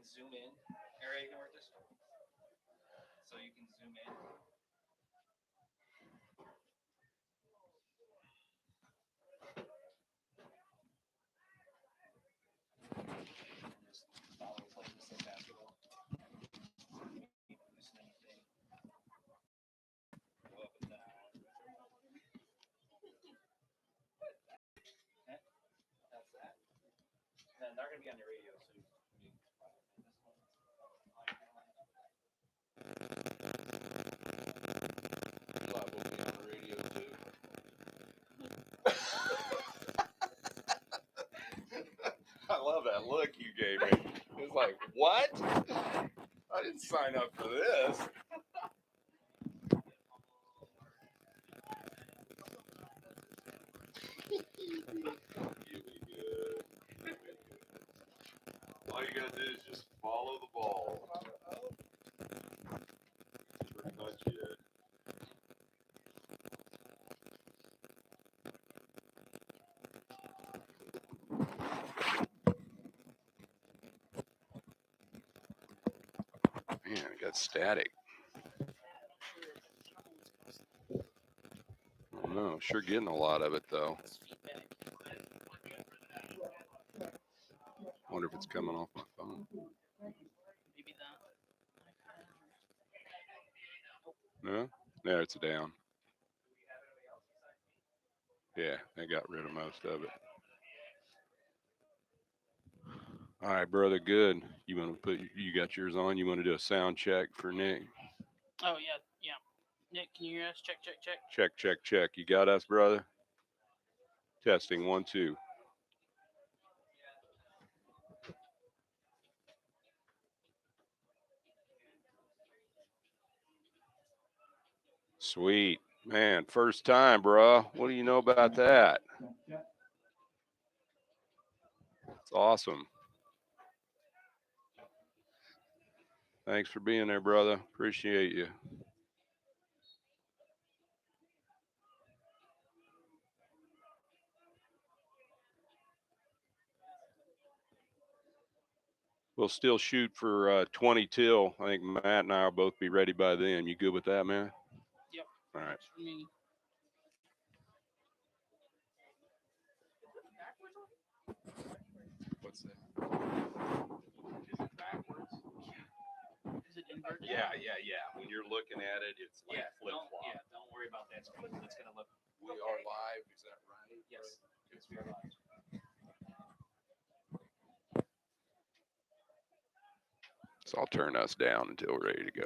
zoom in. Area, you can work this. So you can zoom in. Just follow play just like basketball. Loosen anything. Go up and down. Okay. That's that. And they're going to be on your radio, so you can Live will be on the radio too. I love that look you gave me. It was like, what? I didn't sign up for this. All you gotta do is just follow the ball. Pretty much it. Man, it got static. I don't know. Sure getting a lot of it though. Wonder if it's coming off my phone. maybe that. No? There, it's down. Yeah, they got rid of most of it. All right, brother, good. You want to put, you got yours on? You want to do a sound check for Nick? Oh, yeah, yeah. Nick, can you hear us? Check, check, check. Check, check, check. You got us, brother? Testing, 1, 2. Sweet. Man, first time, bro. What do you know about that? It's awesome. Thanks for being there, brother. Appreciate you. We'll still shoot for 20 till. I think Matt and I will both be ready by then. You good with that, man? Yep. All right. For me. What's that? Is it backwards? Is it inverted? Yeah. When you're looking at it, it's like flip-flop. Don't worry about that screen. It's going to look. We are live, is that right? Yes. Yes, we are live. So I'll turn us down until we're ready to go.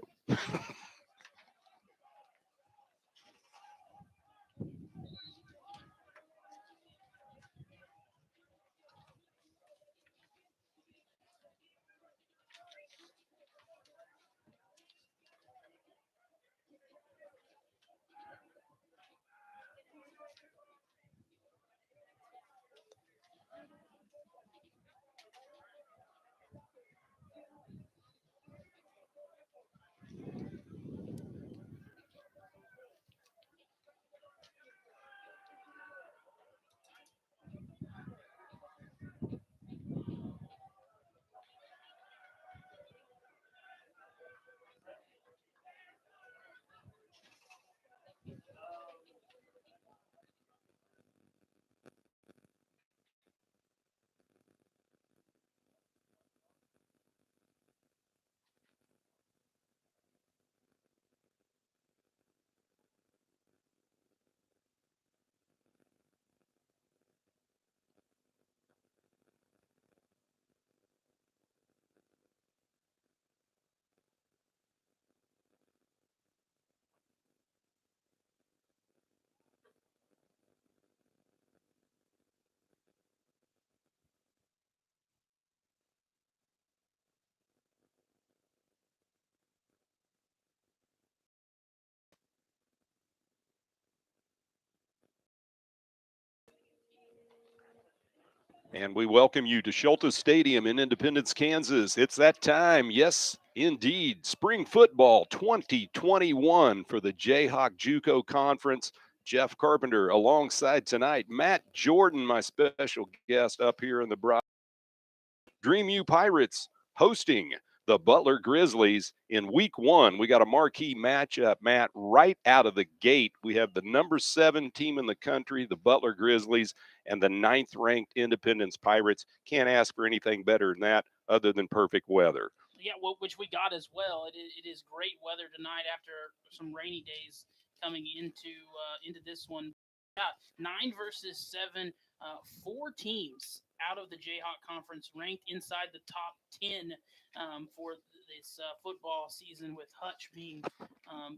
And we welcome you to Schultes Stadium in Independence, Kansas. It's that time. Yes, indeed. Spring football 2021 for the Jayhawk JUCO Conference. Jeff Carpenter alongside tonight. Matt Jordan, my special guest up here in the Dream U Pirates hosting the Butler Grizzlies in week 1. We got a marquee matchup, Matt, right out of the gate. We have the number 7 team in the country, the Butler Grizzlies, and the 9th-ranked Independence Pirates. Can't ask for anything better than that other than perfect weather. Yeah, well, which we got as well. It is great weather tonight after some rainy days coming into this one. Yeah, 9 versus 7, 4 teams out of the Jayhawk Conference ranked inside the top 10 for this football season, with Hutch being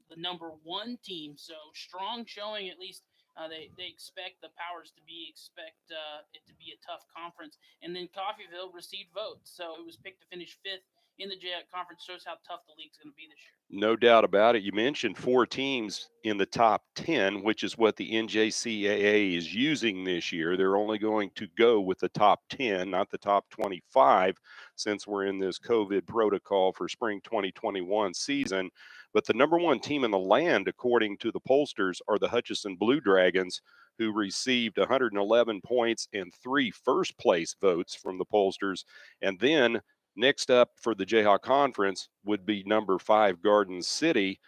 the number 1 team. So strong showing, at least. They expect the Powers to be it to be a tough conference, and then Coffeyville received votes, so it was picked to finish 5th in the Jayhawk Conference. Shows how tough the league's going to be this year. No doubt about it. You mentioned 4 teams in the top 10, which is what the NJCAA is using this year. They're only going to go with the top 10, not the top 25, since we're in this COVID protocol for spring 2021 season. But the number 1 team in the land, according to the pollsters, are the Hutchinson Blue Dragons, who received 111 points and 3 first-place votes from the pollsters. And then next up for the Jayhawk Conference would be number 5 Garden City,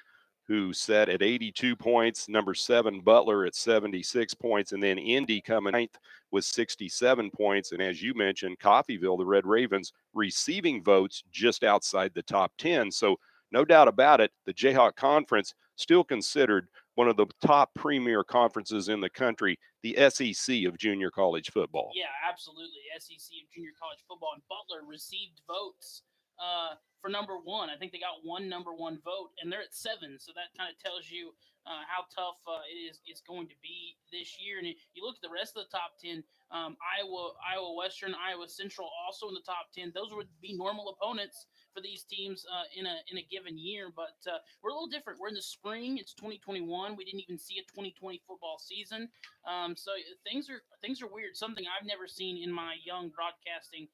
who set at 82 points, number 7 Butler at 76 points, and then Indy coming 9th with 67 points. And as you mentioned, Coffeyville, the Red Ravens, receiving votes just outside the top 10. So no doubt about it, the Jayhawk Conference still considered one of the top premier conferences in the country, the SEC of junior college football. Yeah, absolutely. SEC of junior college football. And Butler received votes for number 1. I think they got 1 number 1 vote, and they're at 7. So that kind of tells you how tough it's going to be this year. And you look at the rest of the top 10, Iowa Western, Iowa Central also in the top 10. Those would be normal opponents for these teams in a given year, but we're a little different. We're in the spring. It's 2021. We didn't even see a 2020 football season, so things are weird. Something I've never seen in my young broadcasting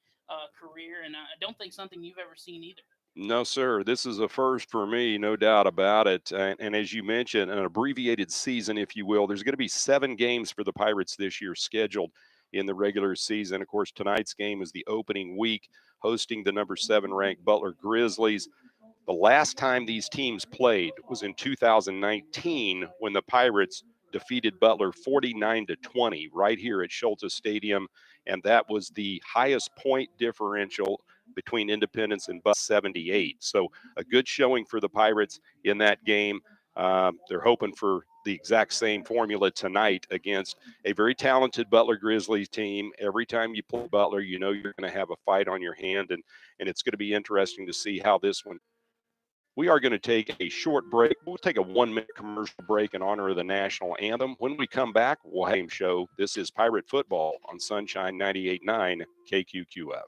career, and I don't think something you've ever seen either. No, sir. This is a first for me, no doubt about it. And as you mentioned, an abbreviated season, if you will. There's going to be 7 games for the Pirates this year scheduled in the regular season. Of course, tonight's game is the opening week, hosting the number 7 ranked Butler Grizzlies. The last time these teams played was in 2019, when the Pirates defeated Butler 49-20 right here at Schultes Stadium, and that was the highest point differential between Independence and Butler, 78. So a good showing for the Pirates in that game. They're hoping for the exact same formula tonight against a very talented Butler Grizzlies team. Every time you play Butler, you know you're going to have a fight on your hand, and it's going to be interesting to see how this one. We are going to take a short break. We'll take a 1-minute commercial break in honor of the national anthem. When we come back, we'll have a show. This is Pirate Football on Sunshine 98.9 KQQF.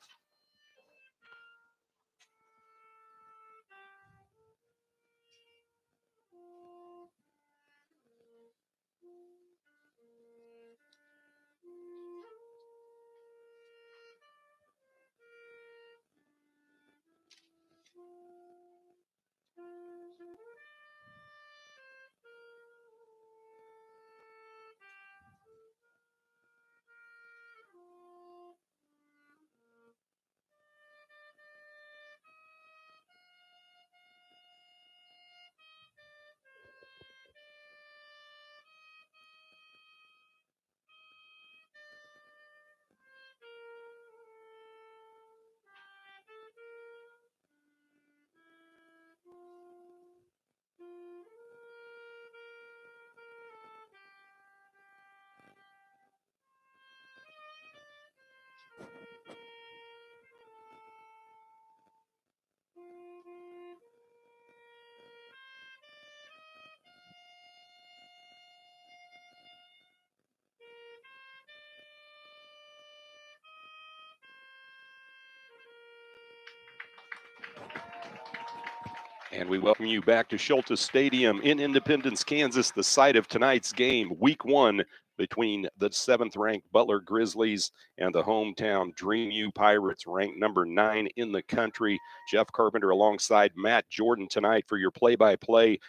And we welcome you back to Schultes Stadium in Independence, Kansas, the site of tonight's game, week 1 between the 7th-ranked Butler Grizzlies and the hometown Dream U Pirates, ranked number 9 in the country. Jeff Carpenter alongside Matt Jordan tonight for your play-by-play.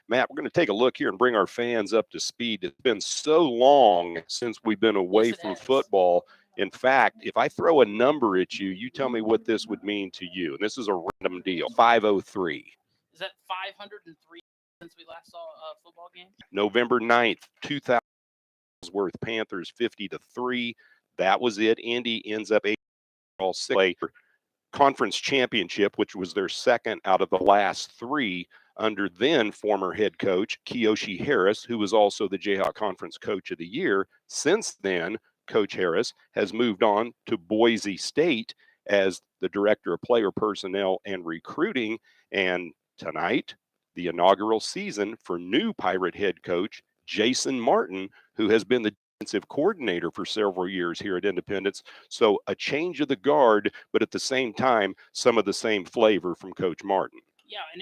Matt, we're going to take a look here and bring our fans up to speed. It's been so long since we've been away from football. In fact, if I throw a number at you, you tell me what this would mean to you. And this is a random deal. 503. Is that 503 since we last saw a football game? November 9th, 2000. Worth Panthers 50-3. That was it. Indy ends up all six conference championship, which was their second out of the last three under then former head coach Kiyoshi Harris, who was also the Jayhawk Conference Coach of the Year. Since then, Coach Harris has moved on to Boise State as the Director of Player Personnel and Recruiting. And tonight, the inaugural season for new Pirate head coach Jason Martin, who has been the defensive coordinator for several years here at Independence. So a change of the guard, but at the same time, some of the same flavor from Coach Martin. Yeah, and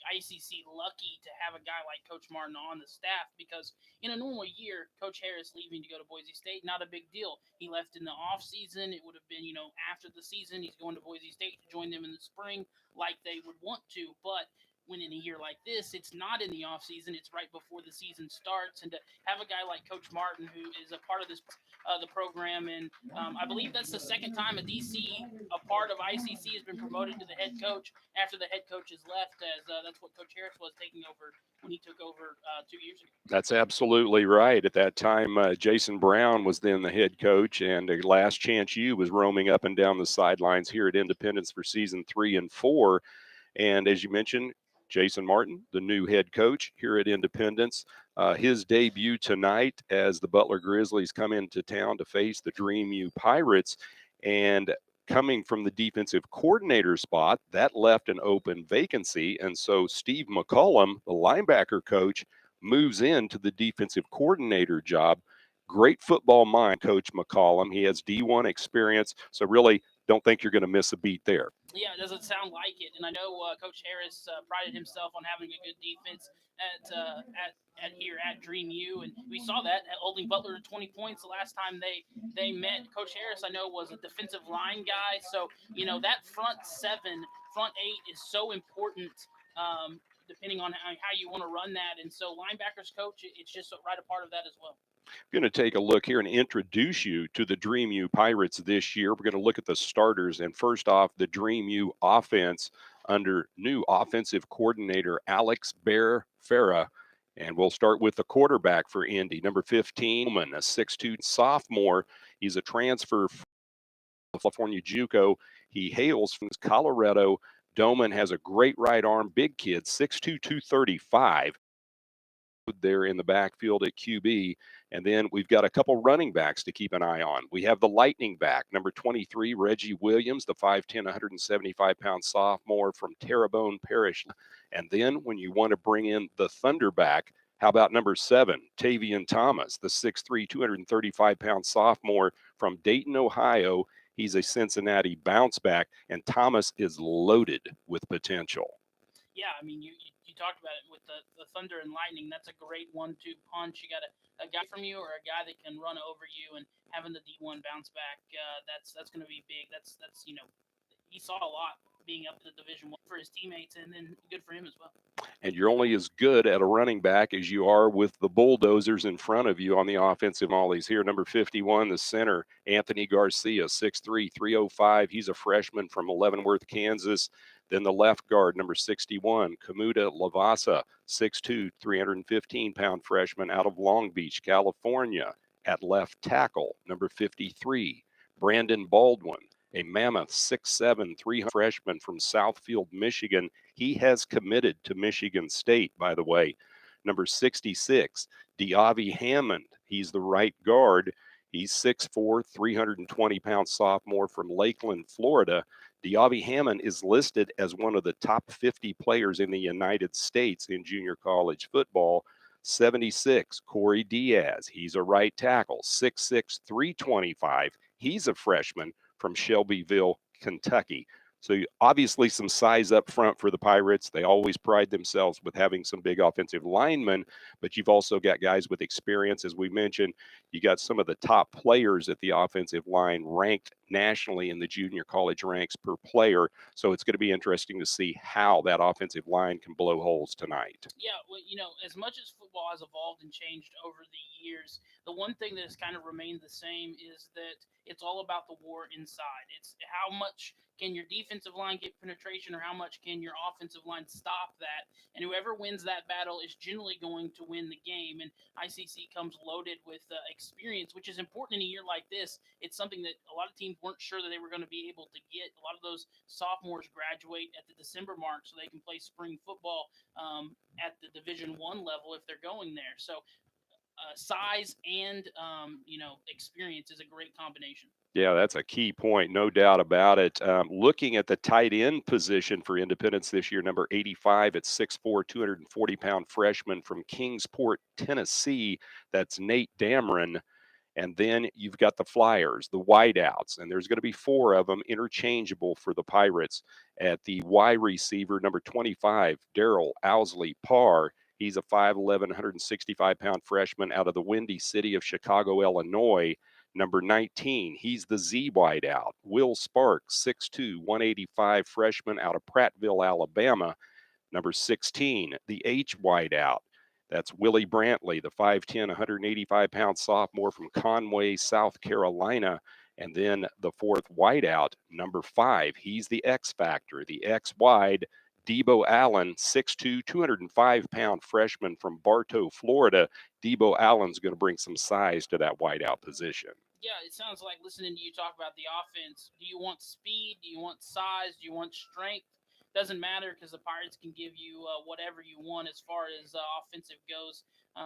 ICC lucky to have a guy like Coach Martin on the staff, because in a normal year, Coach Harris leaving to go to Boise State, not a big deal. He left in the off season. It would have been, after the season, he's going to Boise State to join them in the spring like they would want to. But when in a year like this, it's not in the off season, it's right before the season starts. And to have a guy like Coach Martin, who is a part of this the program, and I believe that's the second time a DC, a part of ICC, has been promoted to the head coach after the head coach has left, as that's what Coach Harris was taking over when he took over 2 years ago. That's absolutely right. At that time, Jason Brown was then the head coach, and Last Chance U was roaming up and down the sidelines here at Independence for season 3 and 4. And as you mentioned, Jason Martin, the new head coach here at Independence, his debut tonight as the Butler Grizzlies come into town to face the Dream U Pirates. And coming from the defensive coordinator spot, that left an open vacancy. And so Steve McCullum, the linebacker coach, moves into the defensive coordinator job. Great football mind, Coach McCollum. He has D1 experience, so really don't think you're going to miss a beat there. Yeah, it doesn't sound like it. And I know Coach Harris prided himself on having a good defense at here at Dream U, and we saw that holding Butler to 20 points the last time they met. Coach Harris, I know, was a defensive line guy, so that front seven, front eight is so important. Depending on how you want to run that. And so linebackers coach, it's just right a part of that as well. I'm going to take a look here and introduce you to the Dream U Pirates this year. We're going to look at the starters. And first off, the Dream U offense under new offensive coordinator Alex Bear Farah. And we'll start with the quarterback for Indy, number 15, a 6'2" sophomore. He's a transfer from California JUCO. He hails from Colorado. Doman has a great right arm, big kid, 6'2", 235. There in the backfield at QB. And then we've got a couple running backs to keep an eye on. We have the Lightning back, number 23, Reggie Williams, the 5'10", 175-pound sophomore from Terrebonne Parish. And then when you want to bring in the Thunder back, how about number 7, Tavian Thomas, the 6'3", 235-pound sophomore from Dayton, Ohio. He's a Cincinnati bounce back, and Thomas is loaded with potential. Yeah, I mean, you talked about it with the Thunder and Lightning. That's a great 1-2 punch. You got a guy from you or a guy that can run over you, and having the D1 bounce back, that's going to be big. That's he saw a lot being up to Division I for his teammates, and then good for him as well. And you're only as good at a running back as you are with the bulldozers in front of you on the offensive mollies. Here, number 51, the center, Anthony Garcia, 6'3", 305. He's a freshman from Leavenworth, Kansas. Then the left guard, number 61, Kamuda Lavasa, 6'2", 315-pound freshman out of Long Beach, California. At left tackle, number 53, Brandon Baldwin, a mammoth 6'7", 300 freshman from Southfield, Michigan. He has committed to Michigan State, by the way. Number 66, Diavi Hammond. He's the right guard. He's 6'4", 320-pound sophomore from Lakeland, Florida. Diavi Hammond is listed as one of the top 50 players in the United States in junior college football. 76, Corey Diaz. He's a right tackle, 6'6", 325. He's a freshman from Shelbyville, Kentucky. So obviously some size up front for the Pirates. They always pride themselves with having some big offensive linemen, but you've also got guys with experience. As we mentioned, you got some of the top players at the offensive line ranked nationally in the junior college ranks per player. So it's going to be interesting to see how that offensive line can blow holes tonight. Yeah, well, as much as football has evolved and changed over the years, the one thing that has kind of remained the same is that it's all about the war inside. It's how much can your defensive line get penetration, or how much can your offensive line stop that? And whoever wins that battle is generally going to win the game. And ICC comes loaded with experience, which is important in a year like this. It's something that a lot of teams weren't sure that they were going to be able to get. A lot of those sophomores graduate at the December mark so they can play spring football at the Division I level if they're going there. So size and experience is a great combination. Yeah, that's a key point, no doubt about it. Looking at the tight end position for Independence this year, number 85 at 6'4", 240-pound freshman from Kingsport, Tennessee. That's Nate Dameron. And then you've got the Flyers, the wideouts, and there's going to be 4 of them interchangeable for the Pirates. At the Y receiver, number 25, Daryl Owsley Parr. He's a 5'11", 165-pound freshman out of the Windy City of Chicago, Illinois. Number 19, he's the Z wideout. Will Sparks, 6'2", 185 freshman out of Prattville, Alabama. Number 16, the H wideout. That's Willie Brantley, the 5'10", 185-pound sophomore from Conway, South Carolina. And then the 4th wideout, number 5, he's the X factor, the X wide, Debo Allen, 6'2", 205-pound freshman from Bartow, Florida. Debo Allen's going to bring some size to that wideout position. Yeah, it sounds like listening to you talk about the offense. Do you want speed? Do you want size? Do you want strength? Doesn't matter, because the Pirates can give you whatever you want as far as offensive goes.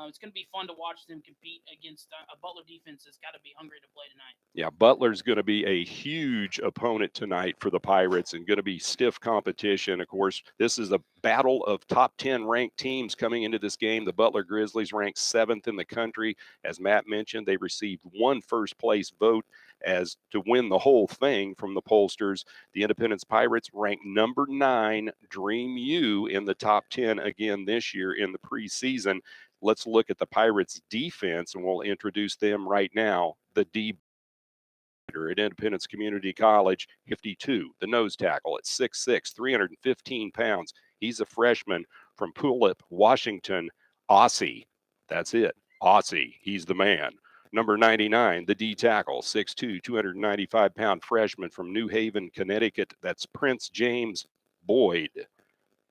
It's going to be fun to watch them compete against a Butler defense that's got to be hungry to play tonight. Yeah, Butler's going to be a huge opponent tonight for the Pirates and going to be stiff competition. Of course, this is a battle of top 10 ranked teams coming into this game. The Butler Grizzlies ranked 7th in the country. As Matt mentioned, they received 1 first-place vote as to win the whole thing from the pollsters. The Independence Pirates ranked number 9, Dream U, in the top 10 again this year in the preseason. Let's look at the Pirates defense, and we'll introduce them right now. The D at Independence Community College, 52, the nose tackle at 6'6", 315 pounds. He's a freshman from Pulip, Washington, Aussie. That's it, Aussie. He's the man. Number 99, the D tackle, 6'2", 295-pound freshman from New Haven, Connecticut. That's Prince James Boyd.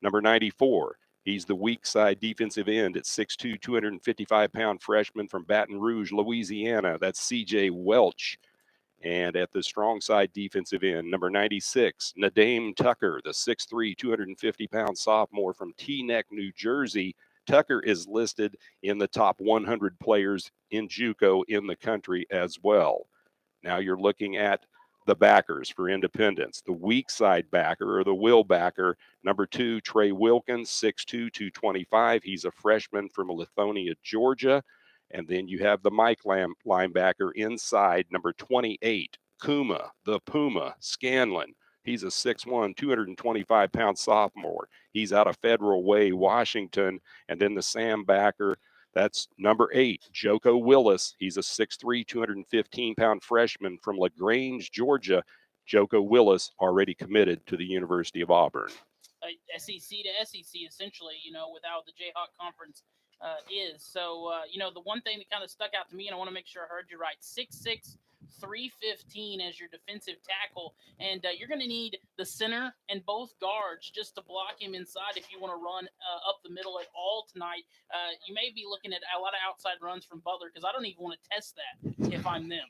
Number 94, he's the weak side defensive end at 6'2", 255-pound freshman from Baton Rouge, Louisiana. That's C.J. Welch. And at the strong side defensive end, number 96, Nadame Tucker, the 6'3", 250-pound sophomore from Teaneck, New Jersey. Tucker is listed in the top 100 players in JUCO in the country as well. Now you're looking at the backers for Independence. The weak side backer, or the will backer, number 2, Trey Wilkins, 6'2", 225. He's a freshman from Lithonia, Georgia. And then you have the Mike linebacker inside, number 28, Kuma, the Puma, Scanlon. He's a 6'1", 225-pound sophomore. He's out of Federal Way, Washington. And then the Sam backer, that's number 8, Joko Willis. He's a 6'3", 215-pound freshman from LaGrange, Georgia. Joko Willis already committed to the University of Auburn. SEC to SEC, essentially, without the Jayhawk Conference is. So, the one thing that kind of stuck out to me, and I want to make sure I heard you right, 6'6", 315 as your defensive tackle, and you're going to need the center and both guards just to block him inside if you want to run up the middle at all tonight. You may be looking at a lot of outside runs from Butler, because I don't even want to test that if I'm them.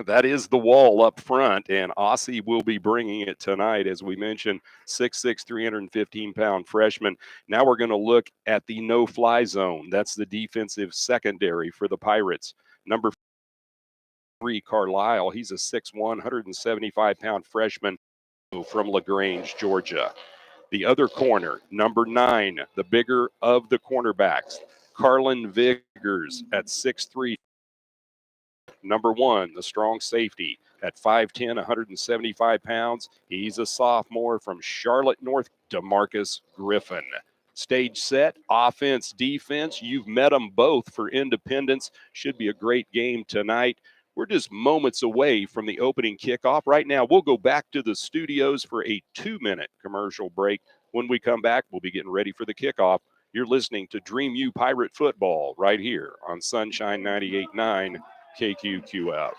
That is the wall up front, and Aussie will be bringing it tonight, as we mentioned, 6'6", 315-pound freshman. Now we're going to look at the no-fly zone. That's the defensive secondary for the Pirates. Number 3, Carlisle. He's a 6'1", 175-pound freshman from LaGrange, Georgia. The other corner, number 9, the bigger of the cornerbacks, Carlin Viggers at 6'3". Number 1, the strong safety at 5'10", 175 pounds. He's a sophomore from Charlotte, North, DeMarcus Griffin. Stage set, offense, defense. You've met them both for Independence. Should be a great game tonight. We're just moments away from the opening kickoff. Right now, we'll go back to the studios for a 2-minute commercial break. When we come back, we'll be getting ready for the kickoff. You're listening to Dream U Pirate Football right here on Sunshine 98.9 KQQF.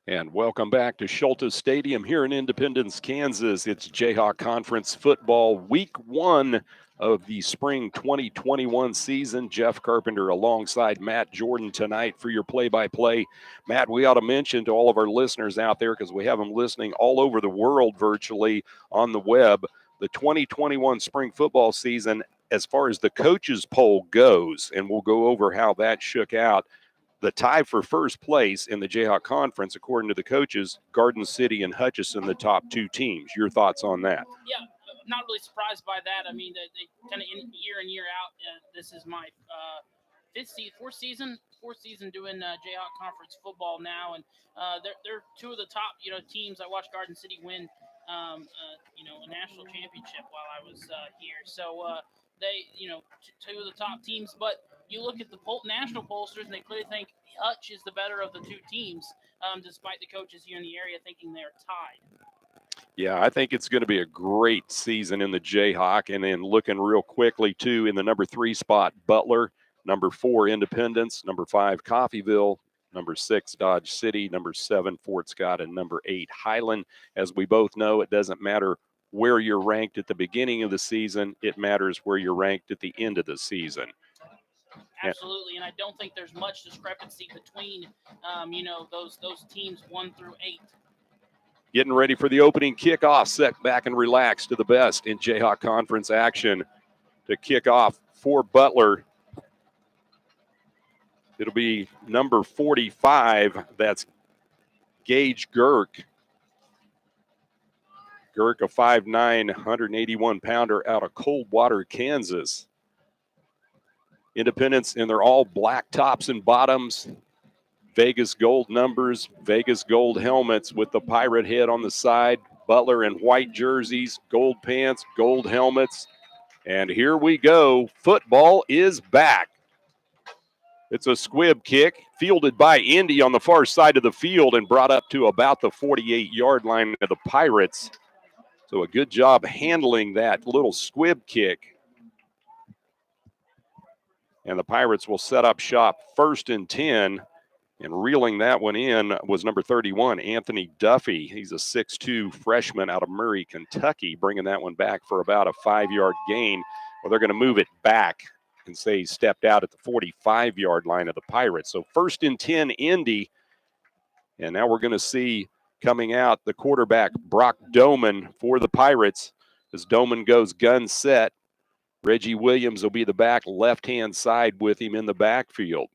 And welcome back to Schultes Stadium here in Independence, Kansas. It's Jayhawk Conference Football Week 1 of the spring 2021 season. Jeff Carpenter alongside Matt Jordan tonight for your play-by-play. Matt, we ought to mention to all of our listeners out there, because we have them listening all over the world virtually on the web, the 2021 spring football season as far as the coaches poll goes, and we'll go over how that shook out. The tie for first place in the Jayhawk Conference, according to the coaches, Garden City and Hutchinson, the top 2 teams. Your thoughts on that? Yeah, not really surprised by that. I mean, they kind of year in, year out. This is my fourth season doing Jayhawk Conference football now, and they're 2 of the top teams. I watched Garden City win a national championship while I was here. So they 2 of the top teams, but you look at the national pollsters, and they clearly think Hutch is the better of the 2 teams, despite the coaches here in the area thinking they're tied. Yeah, I think it's going to be a great season in the Jayhawk. And then looking real quickly, too, in the number 3 spot, Butler, number 4, Independence, number 5, Coffeyville, number 6, Dodge City, number 7, Fort Scott, and number 8, Highland. As we both know, it doesn't matter where you're ranked at the beginning of the season. It matters where you're ranked at the end of the season. Absolutely, and I don't think there's much discrepancy between, those teams 1 through 8. Getting ready for the opening kickoff. Set back and relax to the best in Jayhawk Conference action to kick off for Butler. It'll be number 45. That's Gage Girk. Girk, a 5'9", 181-pounder out of Coldwater, Kansas. Independence in their all black tops and bottoms, Vegas gold numbers, Vegas gold helmets with the pirate head on the side. Butler in white jerseys, gold pants, gold helmets. And here we go. Football is back. It's a squib kick fielded by Indy on the far side of the field and brought up to about the 48-yard line of the Pirates. So a good job handling that little squib kick. And the Pirates will set up shop 1st and 10. And reeling that one in was number 31, Anthony Duffy. He's a 6'2 freshman out of Murray, Kentucky, bringing that one back for about a 5-yard gain. Well, they're going to move it back and say he stepped out at the 45-yard line of the Pirates. So 1st and 10, Indy. And now we're going to see coming out the quarterback, Brock Doman, for the Pirates. As Doman goes gun set, Reggie Williams will be the back left-hand side with him in the backfield.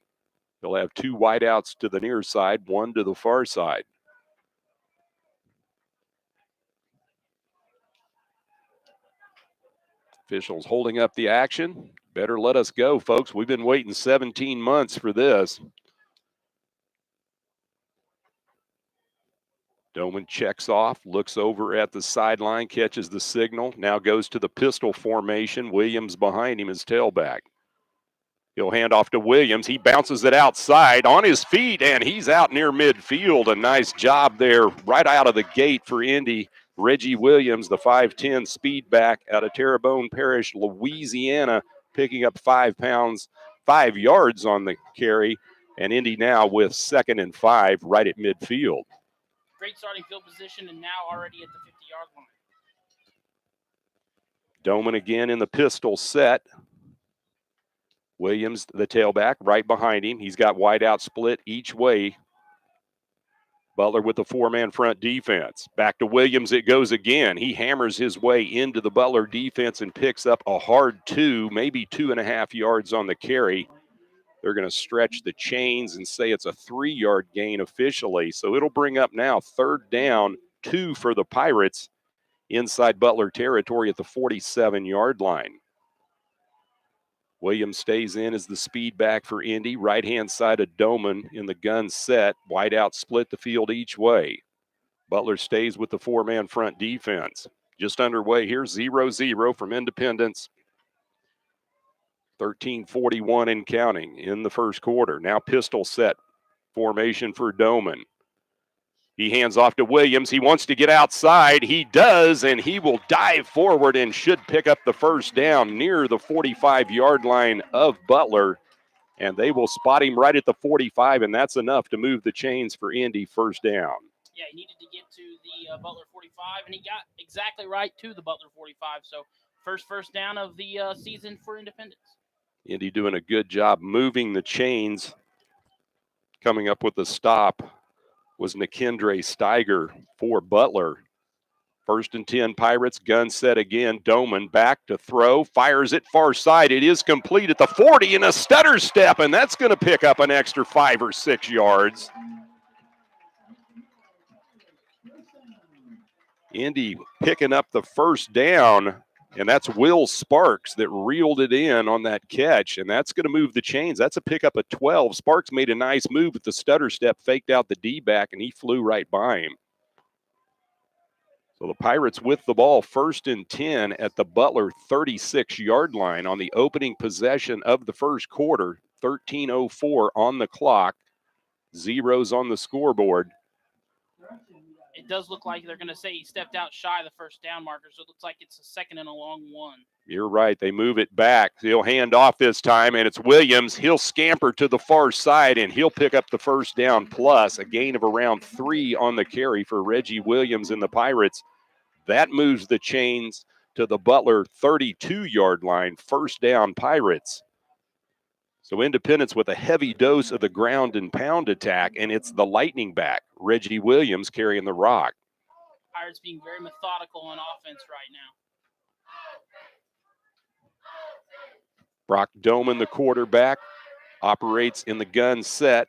He'll have two wideouts to the near side, one to the far side. Officials holding up the action. Better let us go, folks. We've been waiting 17 months for this. Doman checks off, looks over at the sideline, catches the signal, now goes to the pistol formation. Williams behind him is tailback. He'll hand off to Williams. He bounces it outside on his feet, and he's out near midfield. A nice job there right out of the gate for Indy. Reggie Williams, the 5'10 speed back out of Terrebonne Parish, Louisiana, picking up 5 yards on the carry. And Indy now with 2nd and 5 right at midfield. Great starting field position and now already at the 50-yard line. Doman again in the pistol set. Williams, the tailback, right behind him. He's got wideout split each way. Butler with the 4-man front defense. Back to Williams it goes again. He hammers his way into the Butler defense and picks up a hard 2, maybe 2.5 yards on the carry. They're going to stretch the chains and say it's a 3-yard gain officially. So it'll bring up now 3rd down, 2 for the Pirates inside Butler territory at the 47-yard line. Williams stays in as the speed back for Indy. Right-hand side of Doman in the gun set. Wideout split the field each way. Butler stays with the 4-man front defense. Just underway here, 0-0 from Independence. 13:41 and counting in the first quarter. Now pistol set formation for Doman. He hands off to Williams. He wants to get outside. He does, and he will dive forward and should pick up the first down near the 45-yard line of Butler. And they will spot him right at the 45, and that's enough to move the chains for Indy. First down. Yeah, he needed to get to the Butler 45, and he got exactly right to the Butler 45. So first down of the season for Independence. Indy doing a good job moving the chains. Coming up with the stop was Nikendre Steiger for Butler. 1st and 10 Pirates, gun set again. Doman back to throw, fires it far side. It is complete at the 40 and a stutter step, and that's going to pick up an extra 5 or 6 yards. Indy picking up the first down, and that's Will Sparks that reeled it in on that catch, and that's going to move the chains. That's a pickup of 12. Sparks made a nice move with the stutter step, faked out the D-back, and he flew right by him. So the Pirates with the ball, 1st and 10 at the Butler 36-yard line on the opening possession of the first quarter. 13:04 on the clock. Zeros on the scoreboard. It does look like they're going to say he stepped out shy of the first down marker, so it looks like it's a 2nd and a long 1. You're right. They move it back. He'll hand off this time, and it's Williams. He'll scamper to the far side, and he'll pick up the first down plus. A gain of around 3 on the carry for Reggie Williams and the Pirates. That moves the chains to the Butler 32-yard line. First down, Pirates. So Independence with a heavy dose of the ground and pound attack, and it's the lightning back, Reggie Williams, carrying the rock. Pirates being very methodical on offense right now. Brock Doman, the quarterback, operates in the gun set.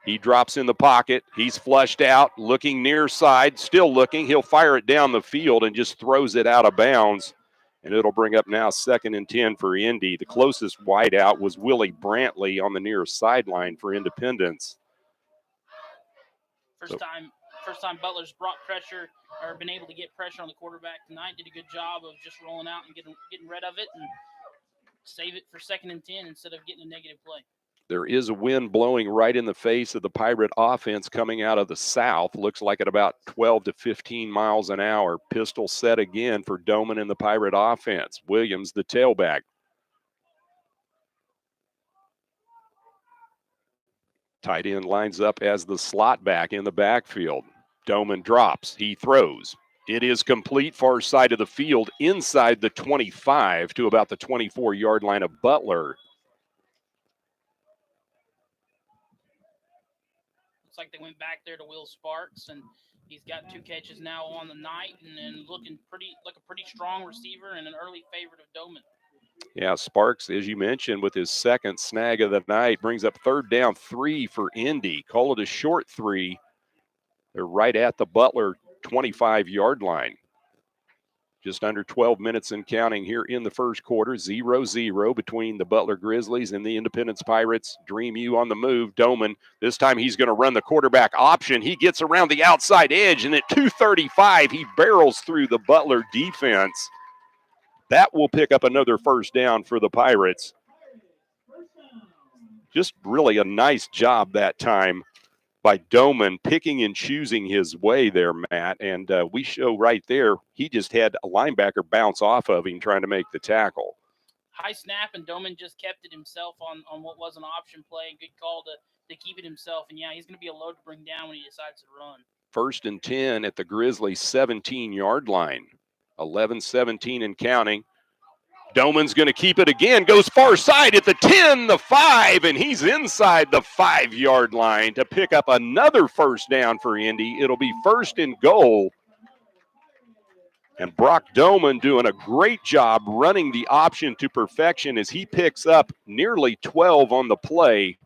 He drops in the pocket. He's flushed out, looking near side, still looking. He'll fire it down the field and just throws it out of bounds. And it'll bring up now 2nd and 10 for Indy. The closest wideout was Willie Brantley on the near sideline for Independence. First time Butler's brought pressure or been able to get pressure on the quarterback tonight. Did a good job of just rolling out and getting rid of it and save it for 2nd and 10 instead of getting a negative play. There is a wind blowing right in the face of the Pirate offense coming out of the south. Looks like at about 12 to 15 miles an hour. Pistol set again for Doman and the Pirate offense. Williams, the tailback. Tight end lines up as the slot back in the backfield. Doman drops. He throws. It is complete, far side of the field, inside the 25 to about the 24-yard line of Butler. looks like they went back there to Will Sparks, and he's got 2 catches now on the night, and looking like a pretty strong receiver and an early favorite of Doman. Yeah, Sparks, as you mentioned, with his second snag of the night, brings up 3rd down 3 for Indy. Call it a short 3. They're right at the Butler 25-yard line. Just under 12 minutes and counting here in the first quarter. 0-0 between the Butler Grizzlies and the Independence Pirates. Dream U on the move. Doman, this time he's going to run the quarterback option. He gets around the outside edge, and at 2:35, he barrels through the Butler defense. That will pick up another 1st down for the Pirates. Just really a nice job that time by Doman, picking and choosing his way there, Matt. And we show right there, he just had a linebacker bounce off of him trying to make the tackle. High snap, and Doman just kept it himself on what was an option play. Good call to keep it himself. And, yeah, he's going to be a load to bring down when he decides to run. 1st and 10 at the Grizzlies' 17-yard line. 11-17 and counting. Doman's going to keep it again, goes far side at the 10, the 5, and he's inside the 5-yard line to pick up another 1st down for Indy. It'll be 1st and goal. And Brock Doman doing a great job running the option to perfection as he picks up nearly 12 on the play.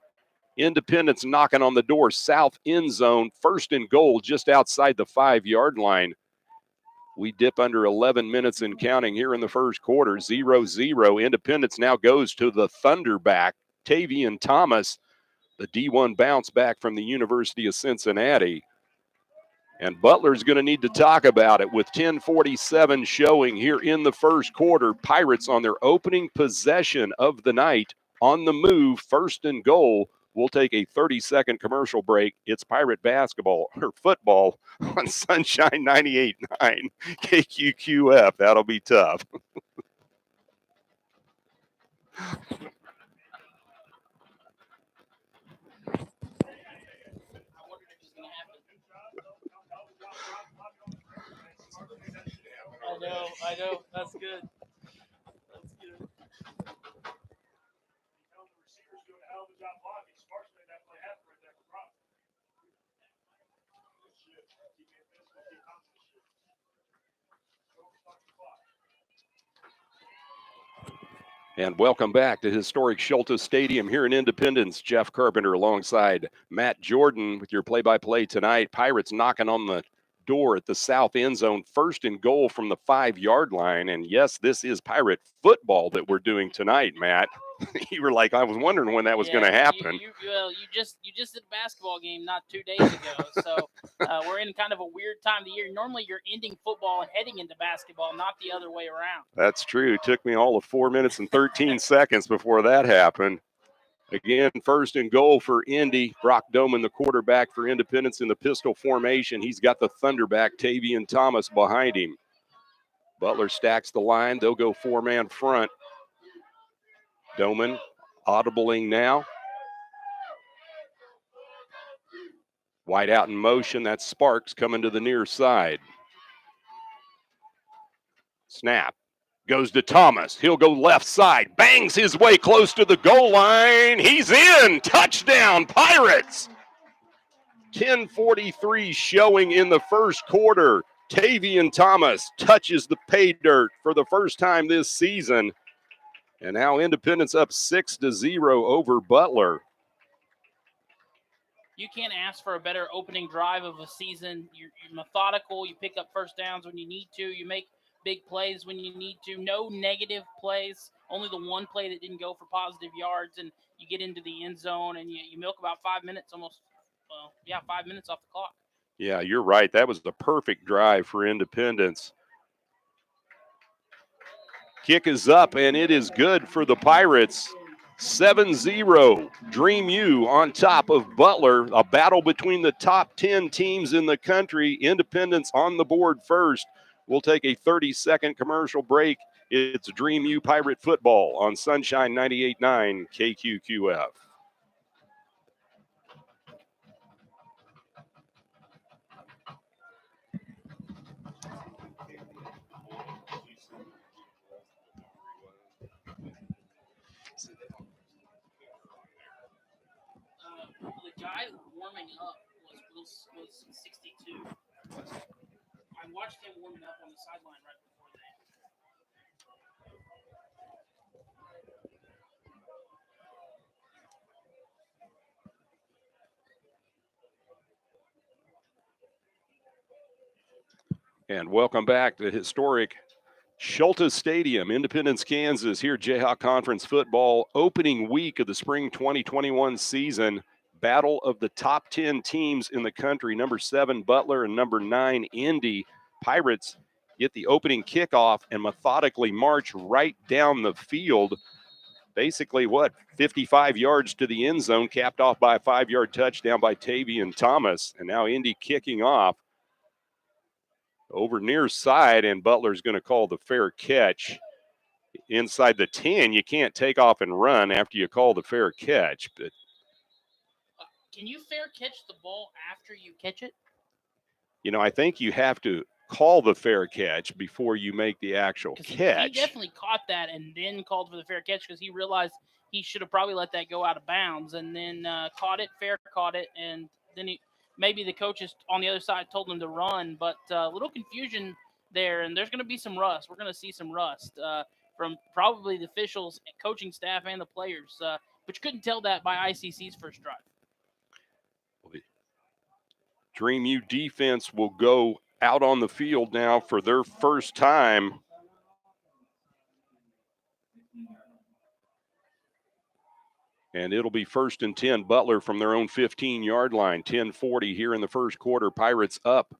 Independence knocking on the door, south end zone, 1st and goal just outside the 5-yard line. We dip under 11 minutes and counting here in the first quarter, 0-0. Independence now goes to the Thunderback, Tavian Thomas, the D1 bounce back from the University of Cincinnati. And Butler's going to need to talk about it with 10:47 showing here in the first quarter. Pirates on their opening possession of the night on the move, 1st and goal. We'll take a 30-second commercial break. It's Pirate basketball or football on Sunshine 98.9 KQQF. That'll be tough. I wondered if it was going to happen. I know. That's good. That's good. And welcome back to historic Schultes Stadium here in Independence. Jeff Carpenter alongside Matt Jordan with your play-by-play tonight. Pirates knocking on the door at the south end zone, 1st and goal from the 5-yard line. And yes, this is Pirate football that we're doing tonight, Matt. You were like, I was wondering when that was going to happen. You just did a basketball game not 2 days ago. So we're in kind of a weird time of the year. Normally you're ending football and heading into basketball, not the other way around. That's true. It took me all of 4 minutes and 13 seconds before that happened. Again, 1st and goal for Indy. Brock Doman, the quarterback for Independence in the pistol formation. He's got the Thunderback, Tavian Thomas, behind him. Butler stacks the line. They'll go 4-man front. Doman audibling now. Wide out in motion. That's Sparks coming to the near side. Snap. Goes to Thomas. He'll go left side. Bangs his way close to the goal line. He's in. Touchdown, Pirates. 10:43 showing in the first quarter. Tavian Thomas touches the pay dirt for the first time this season. And now Independence up 6-0 over Butler. You can't ask for a better opening drive of a season. You're methodical. You pick up 1st downs when you need to. You make big plays when you need to. No negative plays. Only the one play that didn't go for positive yards. And you get into the end zone and you milk about 5 minutes almost. 5 minutes off the clock. Yeah, you're right. That was the perfect drive for Independence. Kick is up, and it is good for the Pirates. 7-0. Dream U on top of Butler. A battle between the top 10 teams in the country. Independence on the board first. We'll take a 30-second commercial break. It's Dream U Pirate football on Sunshine 98.9 KQQF. The guy warming up was 62. I watched him warming up on the sideline right before that. And welcome back to historic Schultes Stadium, Independence, Kansas. Here, Jayhawk Conference football, opening week of the spring 2021 season. Battle of the top 10 teams in the country. Number 7, Butler, and number 9, Indy. Pirates get the opening kickoff and methodically march right down the field. Basically, 55 yards to the end zone, capped off by a 5-yard touchdown by Tavian Thomas. And now Indy kicking off over near side, and Butler's going to call the fair catch. Inside the 10, you can't take off and run after you call the fair catch. But can you fair catch the ball after you catch it? I think you have to call the fair catch before you make the actual catch. He definitely caught that and then called for the fair catch because he realized he should have probably let that go out of bounds, and then caught it, and then maybe the coaches on the other side told him to run, but a little confusion there, and there's going to be some rust. We're going to see some rust from probably the officials, coaching staff, and the players, but you couldn't tell that by ICC's first drive. Dream U defense will go out on the field now for their first time. And it'll be 1st and 10, Butler from their own 15-yard line. 10:40 here in the first quarter. Pirates up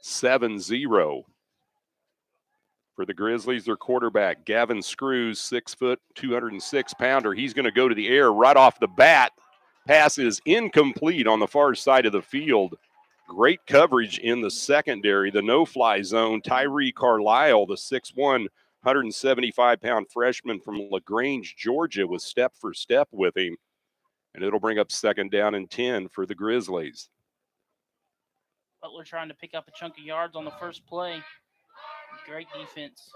7-0. For the Grizzlies, their quarterback, Gavin Screws, 6 foot, 206-pounder. He's going to go to the air right off the bat. Pass is incomplete on the far side of the field. Great coverage in the secondary, the no-fly zone. Tyree Carlisle, the 6'1", 175-pound freshman from LaGrange, Georgia, was step for step with him. And it'll bring up 2nd down and 10 for the Grizzlies. Butler trying to pick up a chunk of yards on the first play. Great defense.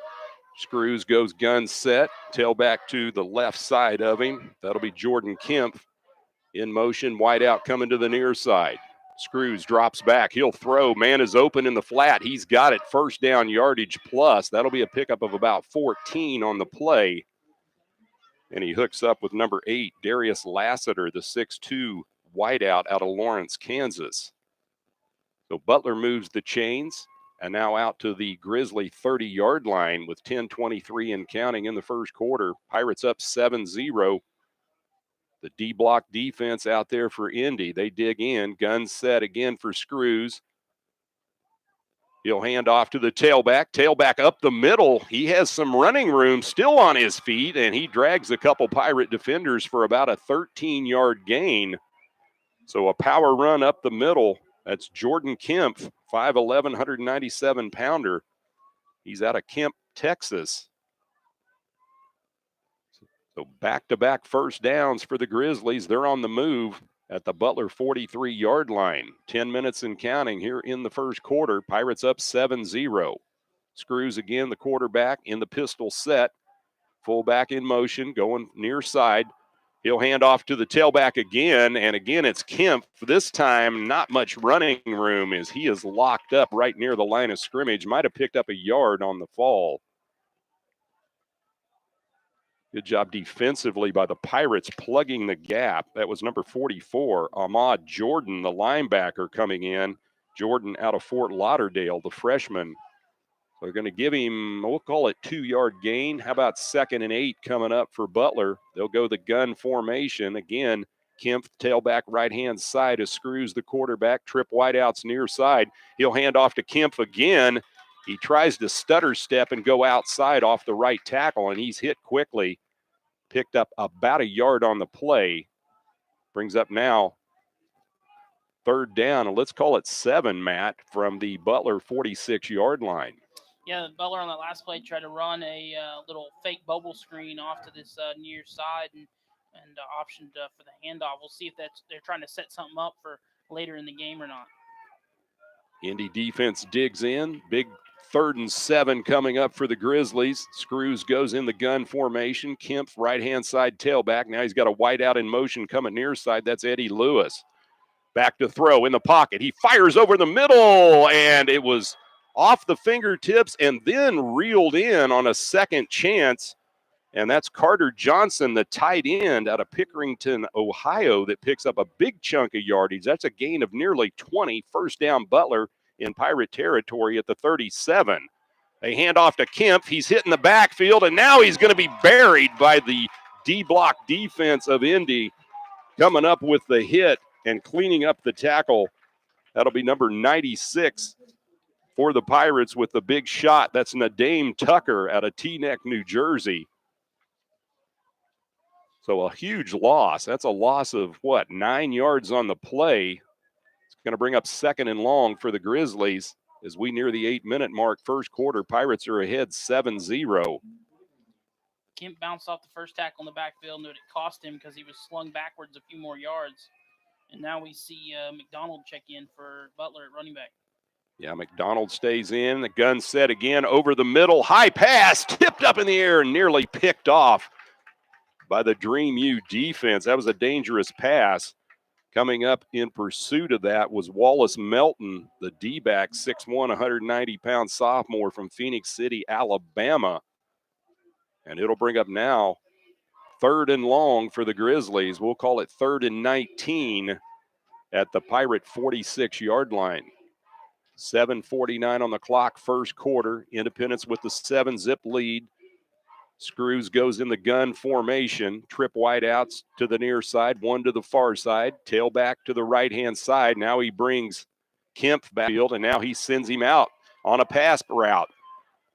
Screws goes gun set, tailback to the left side of him. That'll be Jordan Kemp in motion, wide out coming to the near side. Screws drops back. He'll throw. Man is open in the flat. He's got it. 1st down yardage plus. That'll be a pickup of about 14 on the play. And he hooks up with number 8, Darius Lassiter, the 6'2" wideout out of Lawrence, Kansas. So Butler moves the chains and now out to the Grizzly 30-yard line with 10:23 and counting in the first quarter. Pirates up 7-0. The D-block defense out there for Indy. They dig in. Gun set again for Screws. He'll hand off to the tailback. Tailback up the middle. He has some running room still on his feet, and he drags a couple Pirate defenders for about a 13-yard gain. So a power run up the middle. That's Jordan Kemp, 5'11", 197-pounder. He's out of Kemp, Texas. So back-to-back first downs for the Grizzlies. They're on the move at the Butler 43-yard line. 10 minutes and counting here in the first quarter. Pirates up 7-0. Screws again, the quarterback in the pistol set. Fullback in motion, going near side. He'll hand off to the tailback again, and again it's Kemp. This time, not much running room as he is locked up right near the line of scrimmage. Might have picked up a yard on the fall. Good job defensively by the Pirates plugging the gap. That was number 44, Ahmad Jordan, the linebacker coming in. Jordan out of Fort Lauderdale, the freshman. So they're going to give him, we'll call it 2-yard gain. How about 2nd and 8 coming up for Butler? They'll go the gun formation. Again, Kemp, tailback right-hand side as Screws, the quarterback. Trip wideouts near side. He'll hand off to Kemp again. He tries to stutter step and go outside off the right tackle, and he's hit quickly. Picked up about a yard on the play. Brings up now 3rd down, and let's call it 7, Matt, from the Butler 46-yard line. Yeah, Butler on that last play tried to run a little fake bubble screen off to this near side and optioned for the handoff. We'll see if they're trying to set something up for later in the game or not. Indy defense digs in. Big 3rd and 7 coming up for the Grizzlies. Screws goes in the gun formation. Kemp, right-hand side tailback. Now he's got a wideout in motion coming near side. That's Eddie Lewis. Back to throw in the pocket. He fires over the middle, and it was off the fingertips and then reeled in on a second chance. And that's Carter Johnson, the tight end out of Pickerington, Ohio, that picks up a big chunk of yardage. That's a gain of nearly 20. First down, Butler in Pirate territory at the 37. They hand off to Kemp. He's hitting the backfield, and now he's going to be buried by the D-block defense of Indy, coming up with the hit and cleaning up the tackle. That'll be number 96 for the Pirates with the big shot. That's Nadame Tucker out of Teaneck, New Jersey. So a huge loss. That's a loss of, 9 yards on the play. It's going to bring up second and long for the Grizzlies as we near the 8-minute mark. First quarter, Pirates are ahead 7-0. Kemp bounced off the first tackle in the backfield, and it cost him because he was slung backwards a few more yards. And now we see McDonald check in for Butler at running back. Yeah, McDonald stays in. The gun set again over the middle. High pass, tipped up in the air and nearly picked off by the Dream U defense. That was a dangerous pass. Coming up in pursuit of that was Wallace Melton, the D-back, 6'1", 190-pound sophomore from Phoenix City, Alabama. And it'll bring up now third and long for the Grizzlies. We'll call it 3rd and 19 at the Pirate 46-yard line. 7:49 on the clock, first quarter. Independence with the 7-zip lead. Screws goes in the gun formation. Trip wideouts to the near side, one to the far side. Tailback to the right-hand side. Now he brings Kemp backfield, and now he sends him out on a pass route.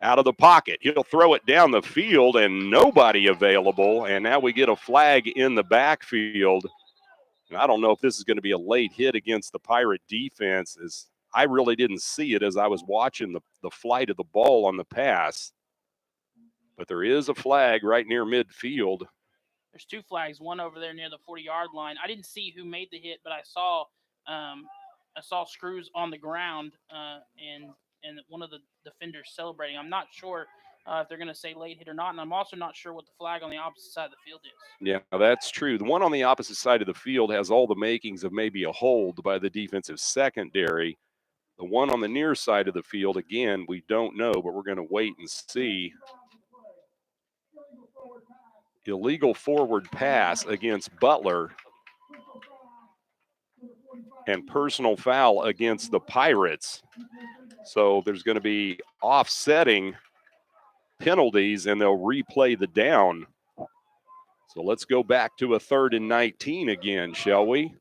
Out of the pocket. He'll throw it down the field, and nobody available. And now we get a flag in the backfield. And I don't know if this is going to be a late hit against the Pirate defense, as I really didn't see it as I was watching the flight of the ball on the pass. But there is a flag right near midfield. There's two flags, one over there near the 40-yard line. I didn't see who made the hit, but I saw Screws on the ground and one of the defenders celebrating. I'm not sure if they're going to say late hit or not, and I'm also not sure what the flag on the opposite side of the field is. Yeah, that's true. The one on the opposite side of the field has all the makings of maybe a hold by the defensive secondary. The one on the near side of the field, again, we don't know, but we're going to wait and see. Illegal forward pass against Butler and personal foul against the Pirates. So there's going to be offsetting penalties, and they'll replay the down. So let's go back to a 3rd and 19 again, shall we?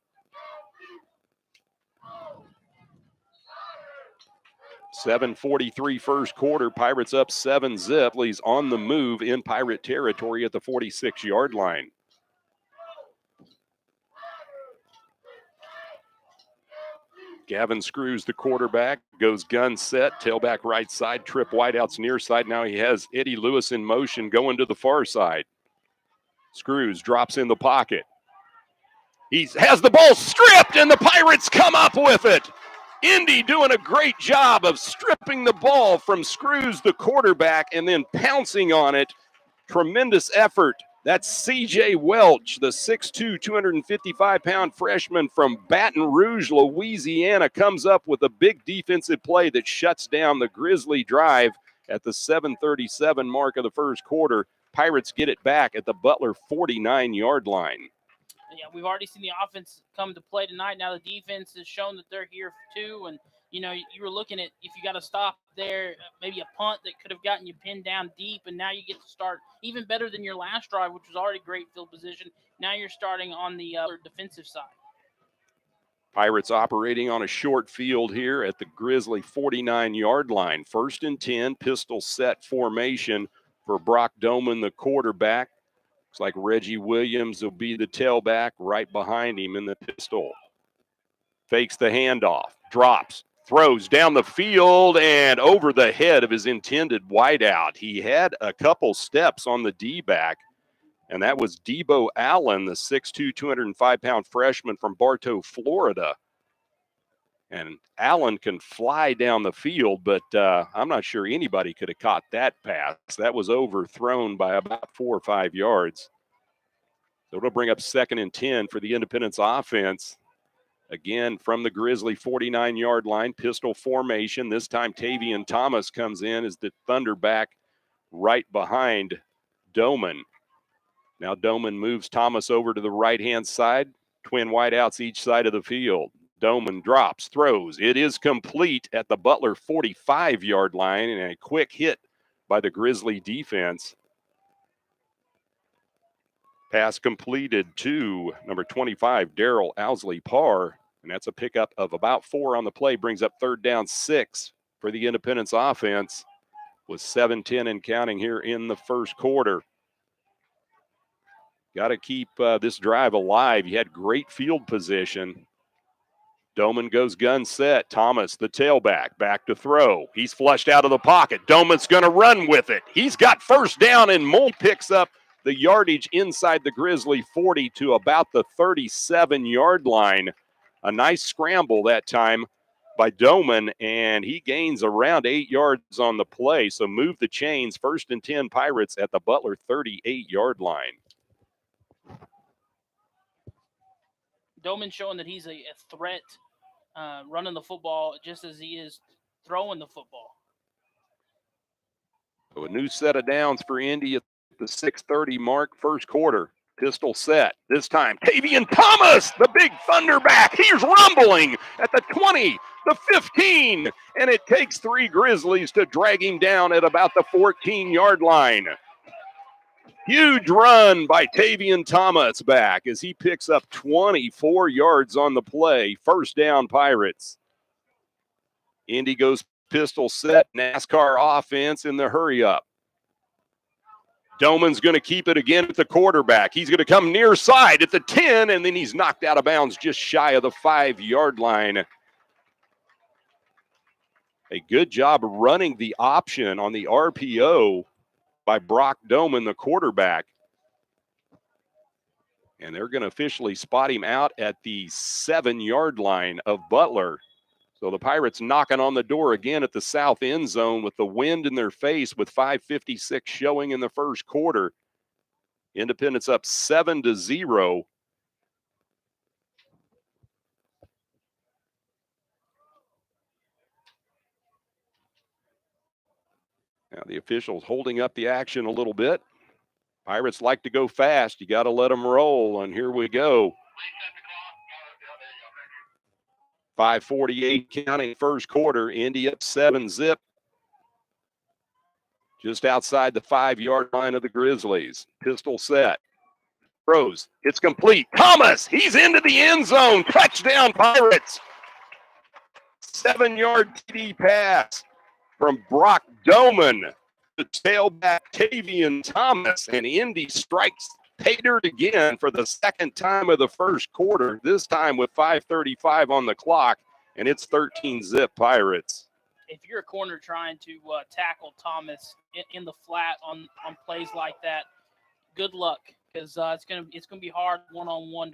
7:43 first quarter. Pirates up 7-zip. He's on the move in Pirate territory at the 46-yard line. Gavin Screws, the quarterback, goes gun set, tailback right side, trip wideouts near side. Now he has Eddie Lewis in motion going to the far side. Screws drops in the pocket. He has the ball stripped, and the Pirates come up with it. Indy doing a great job of stripping the ball from Screws, the quarterback, and then pouncing on it. Tremendous effort. That's C.J. Welch, the 6'2", 255-pound freshman from Baton Rouge, Louisiana, comes up with a big defensive play that shuts down the Grizzly drive at the 7:37 mark of the first quarter. Pirates get it back at the Butler 49-yard line. Yeah, we've already seen the offense come to play tonight. Now the defense has shown that they're here too. And, you were looking at if you got a stop there, maybe a punt that could have gotten you pinned down deep, and now you get to start even better than your last drive, which was already great field position. Now you're starting on the defensive side. Pirates operating on a short field here at the Grizzly 49-yard line. 1st and 10, pistol set formation for Brock Doman, the quarterback. Looks like Reggie Williams will be the tailback right behind him in the pistol. Fakes the handoff, drops, throws down the field and over the head of his intended wideout. He had a couple steps on the D-back, and that was Debo Allen, the 6'2", 205-pound freshman from Bartow, Florida. And Allen can fly down the field, but I'm not sure anybody could have caught that pass. That was overthrown by about 4 or 5 yards. So it'll bring up 2nd and 10 for the Independence offense Again, from the Grizzly 49-yard line, pistol formation. This time Tavian Thomas comes in as the Thunder back right behind Doman. Now Doman moves Thomas over to the right-hand side. Twin wideouts each side of the field. Doman drops, throws. It is complete at the Butler 45-yard line, and a quick hit by the Grizzly defense. Pass completed to number 25, Darrell Owsley-Parr, and that's a pickup of about 4 on the play, brings up 3rd down 6 for the Independence offense with 7:10 and counting here in the first quarter. Got to keep this drive alive. You had great field position. Doman goes gun set. Thomas, the tailback, back to throw. He's flushed out of the pocket. Doman's going to run with it. He's got 1st down, and Mole picks up the yardage inside the Grizzly 40 to about the 37-yard line. A nice scramble that time by Doman, and he gains around 8 yards on the play. So move the chains. 1st and 10 Pirates at the Butler 38-yard line. Doman showing that he's a threat running the football just as he is throwing the football. So a new set of downs for Indy at the 6:30 mark, first quarter. Pistol set. This time, Tavian Thomas, the big Thunderback. He's rumbling at the 20, the 15, and it takes 3 Grizzlies to drag him down at about the 14-yard line. Huge run by Tavian Thomas back as he picks up 24 yards on the play. 1st down, Pirates. Indy goes pistol set, NASCAR offense in the hurry up. Doman's going to keep it again at the quarterback. He's going to come near side at the 10, and then he's knocked out of bounds just shy of the 5-yard line. A good job running the option on the RPO by Brock Doman, the quarterback. And they're going to officially spot him out at the 7-yard line of Butler. So the Pirates knocking on the door again at the south end zone with the wind in their face with 5:56 showing in the first quarter. Independence up 7-0. Now the officials holding up the action a little bit. Pirates like to go fast. You got to let them roll, and here we go. 5:48 counting first quarter. Indy up 7-0. Just outside the 5-yard line of the Grizzlies. Pistol set. Throws. It's complete. Thomas, he's into the end zone. Touchdown, Pirates. 7-yard TD pass from Brock Doman. The tailback Tavian Thomas, and Indy strikes pay dirt again for the 2nd time of the first quarter, this time with 5:35 on the clock, and it's 13-0 Pirates. If you're a corner trying to tackle Thomas in the flat on plays like that, good luck, because it's gonna be hard one-on-one